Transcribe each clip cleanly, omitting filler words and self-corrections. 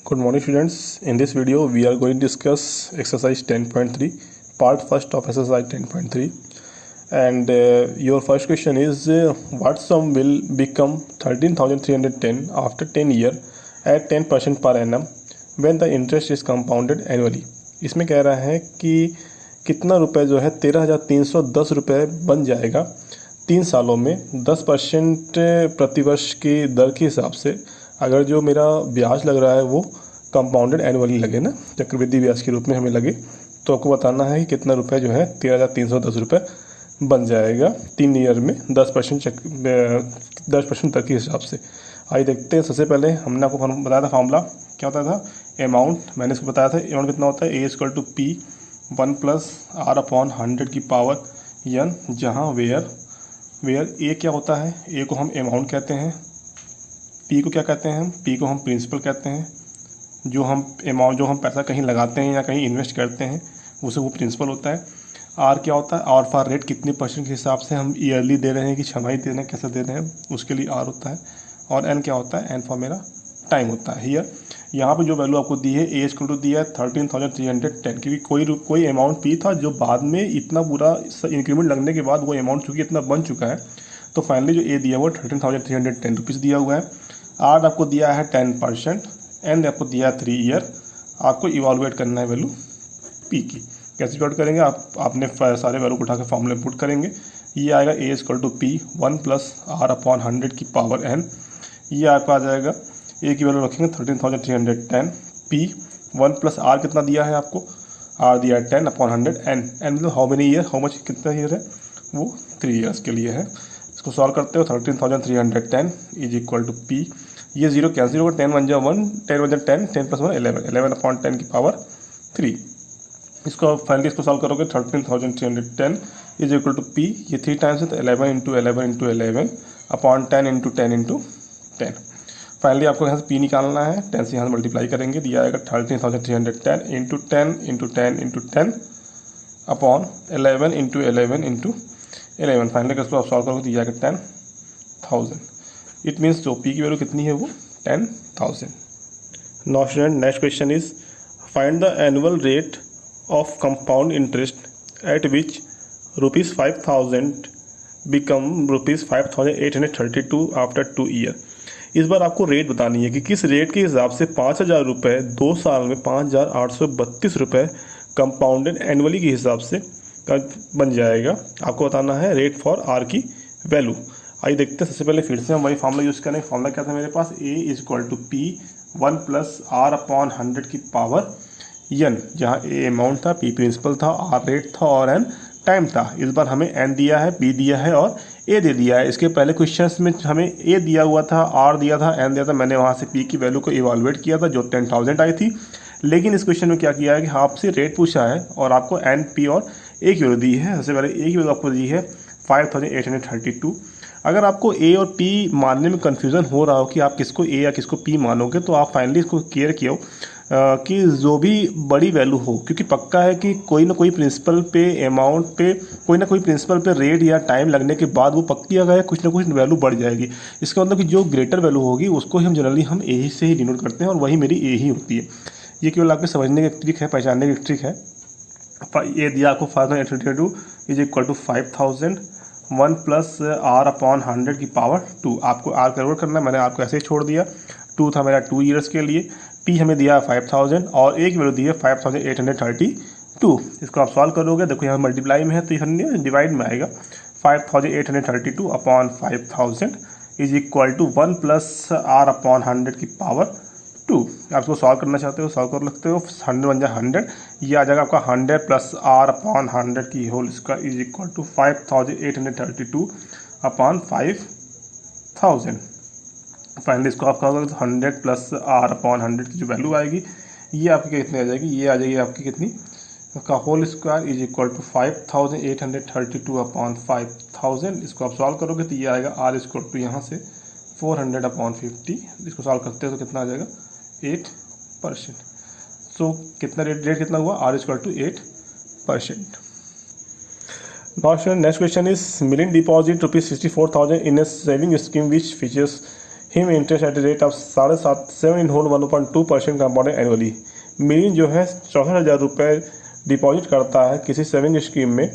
Good morning students. In this video we are going to discuss exercise 10.3 part first of exercise 10.3 and your first question is what sum will become 13,310 after 10 year at 10% per annum when the interest is compounded annually। इसमें कह रहा है कि कितना रुपए जो है 13,310 रुपये बन जाएगा 3 सालों में 10% प्रतिवर्ष की दर के हिसाब से, अगर जो मेरा ब्याज लग रहा है वो कंपाउंडेड एनुअली लगे ना, चक्रवृद्धि ब्याज के रूप में हमें लगे, तो आपको बताना है कि कितना रुपए जो है 13,310 रुपये बन जाएगा 3 ईयर में 10% दर के हिसाब से। आइए देखते हैं। सबसे पहले हमने आपको बताया था फॉर्मूला क्या होता था, अमाउंट मैंने इसको बताया था। अमाउंट कितना होता है, ए इक्वल टू पी 1 + r/100 की पावर n, जहाँ वेयर ए क्या होता है, ए को हम अमाउंट कहते हैं, पी को क्या कहते हैं, पी को हम प्रिंसिपल कहते हैं। जो हम पैसा कहीं लगाते हैं या कहीं इन्वेस्ट करते हैं उसे वो प्रिंसिपल होता है। आर क्या होता है, आर फॉर रेट, कितने परसेंट के हिसाब से हम ईयरली दे रहे हैं कि छमाही दे रहे हैं, कैसे दे रहे हैं, उसके लिए आर होता है। और एन क्या होता है, एन फॉर मेरा टाइम होता है। हियर यहाँ पे जो वैल्यू आपको दी है ए इक्वल टू दिया है 13,310, क्योंकि कोई अमाउंट पी था जो बाद में इतना पूरा इंक्रीमेंट लगने के बाद वो अमाउंट चूँकि इतना बन चुका है, तो फाइनली जो ए दिया वो 13,310 रुपीज़ दिया हुआ है। आर आपको दिया है 10%, एन आपको दिया है 3 ईयर। आपको इवालुएट करना है वैल्यू पी की। कैसे इवालुएट करेंगे, आपने सारे वैल्यू को उठा के फॉर्मूले पुट करेंगे। ये आएगा ए इक्वल टू पी 1 + r/100 की पावर n। ये आपका आ जाएगा, ए की वैल्यू रखेंगे 13,310, पी 1 + r कितना दिया है आपको, आर दिया है 10/100, एन मतलब how many year, how much कितना ईयर है, वो 3 ईयर्स के लिए है। इसको सॉल्व करते हो 13,310 इज इक्वल टू पी, ये 0 कैंसिल होगा, 10 × 1 = 1, 10 × 10, 10 + 1 11, 11/10 की पावर 3। इसको फाइनली इसको सॉल्व करोगे 13,310 इज इक्वल टू पी, ये 3 टाइम्स है तो 11 × 11 × 11 अपॉन 10 × 10 × 10। फाइनली आपको यहाँ से पी निकालना है, 10 से यहाँ से मल्टीप्लाई करेंगे, दिया आएगा 13,310 × 10 × 10 × 10 अपॉन 11 × 11 × 11। फाइनली इसको आप सॉल्व करोगे, दिया आएगा 10,000। इट मीन्स जो पी की वैल्यू कितनी है वो 10,000। Now student, next question is find the annual rate of compound interest eight which ₹5,000 become ₹5,832 after 2 year. इस बार आपको रेट बतानी है कि किस रेट के हिसाब से 5,000 रुपये 2 साल में 5,832 रुपये कंपाउंडेड एनुअली के हिसाब से बन जाएगा। आपको बताना है रेट फॉर आर की वैल्यू। आइए देखते हैं। सबसे पहले फिर से हम वही फॉर्मूला यूज़ करें। फॉर्मूला क्या था मेरे पास, ए इक्वल टू पी 1 + r/100 की पावर n, जहाँ ए अमाउंट था, पी प्रिंसिपल था, आर रेट था और एन टाइम था। इस बार हमें एन दिया है, पी दिया है और ए दे दिया है। इसके पहले क्वेश्चंस में हमें ए दिया हुआ था, आर दिया था, एन दिया था। मैंने वहाँ से पी की वैल्यू को इवालुएट किया था जो 10,000 आई थी। लेकिन इस क्वेश्चन में क्या किया है कि आपसे रेट पूछा है और आपको एन, पी और ए की वैल्यू दी है। सबसे पहले ए की वैल्यू आपको दी है 5,832। अगर आपको ए और पी मानने में कन्फ्यूज़न हो रहा हो कि आप किसको ए या किसको पी मानोगे, तो आप फाइनली इसको क्लियर किया कि जो भी बड़ी वैल्यू हो, क्योंकि पक्का है कि कोई ना कोई प्रिंसिपल पे, अमाउंट पे, कोई ना कोई प्रिंसिपल पे रेट या टाइम लगने के बाद वो पक्की अगर कुछ ना कुछ वैल्यू बढ़ जाएगी। इसका मतलब कि जो ग्रेटर वैल्यू होगी उसको हम जनरली हम ए से ही डिनोट करते हैं और वही मेरी ए ही होती है। ये केवल आपके समझने की ट्रिक है, पहचानने की ट्रिक है। ये दिया आपको 5,832 इज इक्वल टू 5,000 1 + r/100 की पावर 2। आपको आर कैलकुलेट करना है, मैंने आपको ऐसे ही छोड़ दिया। 2 था मेरा 2 ईयर्स के लिए, पी हमें दिया 5,000 और एक वैल्यू दी है 5,832। इसको आप सॉल्व करोगे, देखो यहाँ मल्टीप्लाई में है तो ये डिवाइड में आएगा। 5,832 upon 5,000 is equal to 1 + r/100 की पावर 2। आप इसको सॉल्व करना चाहते हो सॉल्व कर सकते हो। 100 × 100 ये आ जाएगा आपका 100 + r/100 की whole square is equal to 5,832 upon 5,000। Finally इसको आप कहोगे तो 100 + r/100 की जो वैल्यू आएगी ये आपकी कितनी आ जाएगी, ये आ जाएगी आपकी कितनी, का whole square is equal to 5,832 upon 5,000। इसको आप सॉल्व करोगे तो ये आएगा आर इक्वल टू यहाँ से 400/50। इसको सॉल्व करते हो तो कितना आ जाएगा 8%। सो कितना रेट कितना हुआ, R equal to 8%। Next question is मिलियन deposit ₹64,000 in a saving scheme which features him interest at the rate of 7.5 in whole 1.2% compounded annually. मिलिन जो है 64,000 रुपये डिपॉजिट करता है किसी सेविंग स्कीम में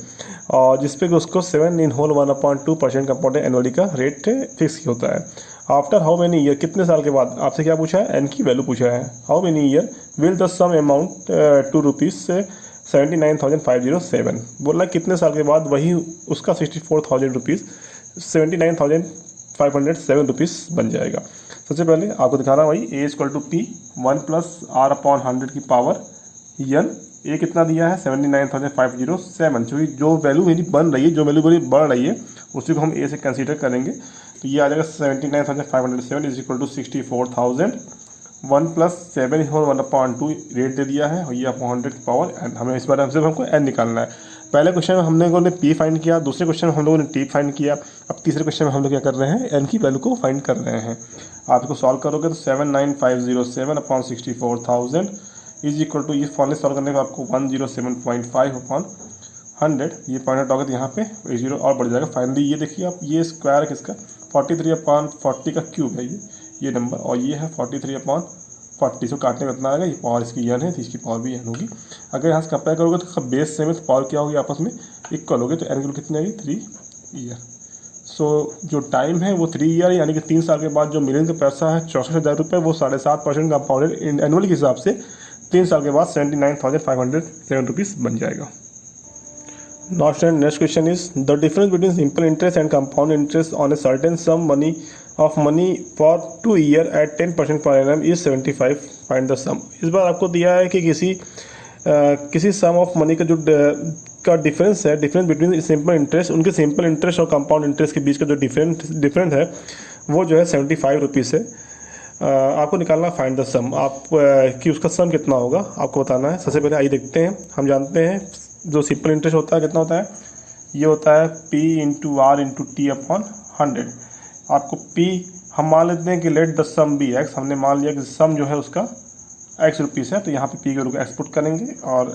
और जिसपे कि उसको 7 in whole 1.2% कंपाउंडेड एनुअली का रेट फिक्स होता है। आफ्टर हाउ मेनी ईयर, कितने साल के बाद, आपसे क्या पूछा है, एन की वैल्यू पूछा है। How many year will the sum amount to ₹79,507, बोला कितने साल के बाद वही उसका 64,000 रुपीज़ 79,507 रुपीज़ बन जाएगा। सबसे पहले आपको दिखाना वही ए इक्वल टू पी 1 + R/100 की पावर n। ए कितना दिया है 79,507, चूँकि जो वैल्यू मेरी बन रही है, जो वैल्यू मेरी बढ़ रही है उसी को हम ए से कंसीडर करेंगे। तो ये आ जाएगा 79,507 is equal to 64,000। 1 + 7 whole 1/2 rate दे दिया है और ये आपको 100 की पावर n। हमें इस बार हमको n निकालना है। पहले क्वेश्चन में हम लोगों ने p फाइंड किया, दूसरे क्वेश्चन में हम लोगों ने t फाइंड किया, अब तीसरे क्वेश्चन में हम लोग क्या कर रहे हैं, n की वैल्यू को फाइंड कर रहे हैं। आप इसको सॉल्व करोगे तो 79,507/64,000 इज इक्वल टू, ये फॉर्मूले सॉल्व करने का आपको 107.5/100, ये पॉइंट होगा तो यहाँ पे 0 और बढ़ जाएगा। फाइनली ये देखिए आप, ये स्क्वायर किसका 43/40 का क्यूब है ये नंबर, और ये है 43/40, इसको काटने में इतना आएगा, ये पावर इसकी n है तो इसकी पावर भी n होगी। अगर यहाँ से कंपेयर करोगे तो सब बेस सेम है तो पावर क्या होगी, आपस में इक्वल होगी, तो n की वैल्यू कितनी आएगी 3 ईयर। सो जो टाइम है वो 3 ईयर, यानी कि 3 साल के बाद जो मिलियन का पैसा है 64,000 रुपये, वो 7.5% कंपाउंडेड एनुअल के हिसाब से 3 साल के बाद 79,507 रुपीज़ बन जाएगा। Next question is the difference between simple interest and compound interest on a certain sum of money for 2 year at 10% per annum is 75, find the sum. इस बार आपको दिया है कि किसी सम ऑफ मनी का जो का डिफरेंस है, डिफरेंस बिटवीन सिंपल इंटरेस्ट, उनके सिंपल इंटरेस्ट और कंपाउंड इंटरेस्ट के बीच का जो डिफरेंस है वो जो है 75 रुपीज़ है। आपको निकालना फाइंड द सम, आप कि उसका सम कितना होगा आपको बताना है। सबसे पहले आइए देखते हैं। हम जानते हैं जो सिंपल इंटरेस्ट होता है कितना होता है, ये होता है P × R × T/100। आपको P हम मान लेते हैं कि let the sum be x, हमने मान लिया कि सम जो है उसका x रुपीज़ है, तो यहाँ पे P के रूप में एक्सपुट करेंगे और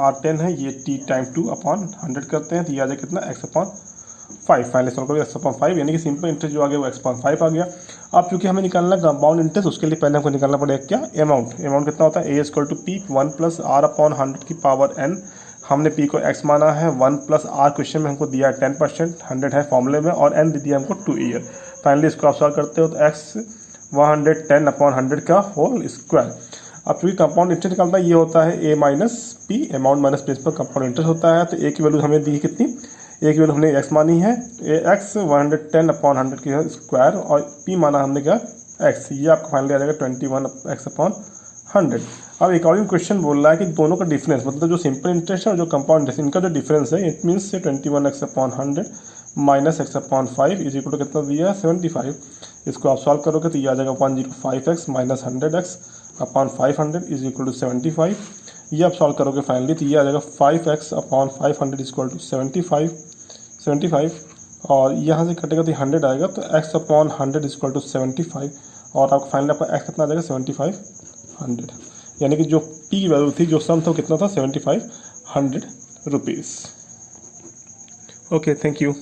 R10 है, ये T × 2/100 करते हैं तो ये आ जाए कितना x/5। फाइनली सॉल्व करोगे x/5, यानी कि सिंपल इंटरेस्ट जो आ गया वो x/5 आ गया। अब चूँकि हमें निकालना कंपाउंड इंटरेस्ट, उसके लिए पहले हमको निकालना पड़ेगा क्या, अमाउंट कितना होता है, a equal to P 1 + R/100 की पावर n। हमने P को x माना है, 1 + R क्वेश्चन में हमको दिया है 10%, 100 है फॉर्मूले में, और n दे दिया हमको 2 ईयर। फाइनली इसको आप सॉल्व करते हो तो x 110/100 का होल स्क्वायर। अब चूँकि कंपाउंड इंटरेस्ट निकालता है ये होता है a - P, amount minus principal compound interest होता है। तो a की वैल्यू हमें दी कितनी, a की वैल्यू हमने x मानी है, x 110/100 की स्क्वायर, और p माना हमने क्या x, ये आपको फाइनली आ जाएगा 21x/100। अब अकॉर्डिंग क्वेश्चन बोल रहा है कि दोनों का डिफरेंस, मतलब जो सिंपल इंटरेस्ट है और जो कंपाउंड इंटरेस्ट, इनका जो डिफरेंस है, it means 21x/100 minus x/5 is equal to कितना दिया है 75। इसको आप सॉल्व करोगे तो ये आ जाएगा 105x minus 100x/500 is equal to 75। ये आप सॉल्व करोगे फाइनली तो ये आ जाएगा 5x/500 इज इक्वल टू 75, और यहाँ से कटेगा तो 100 आएगा, तो x/100 इज इक्वल टू 75, और आपको फाइनली आपका x कितना आ जाएगा 7500, यानी कि जो p की वैल्यू थी, जो सम था कितना था 7500 रुपीज़। Okay, thank you.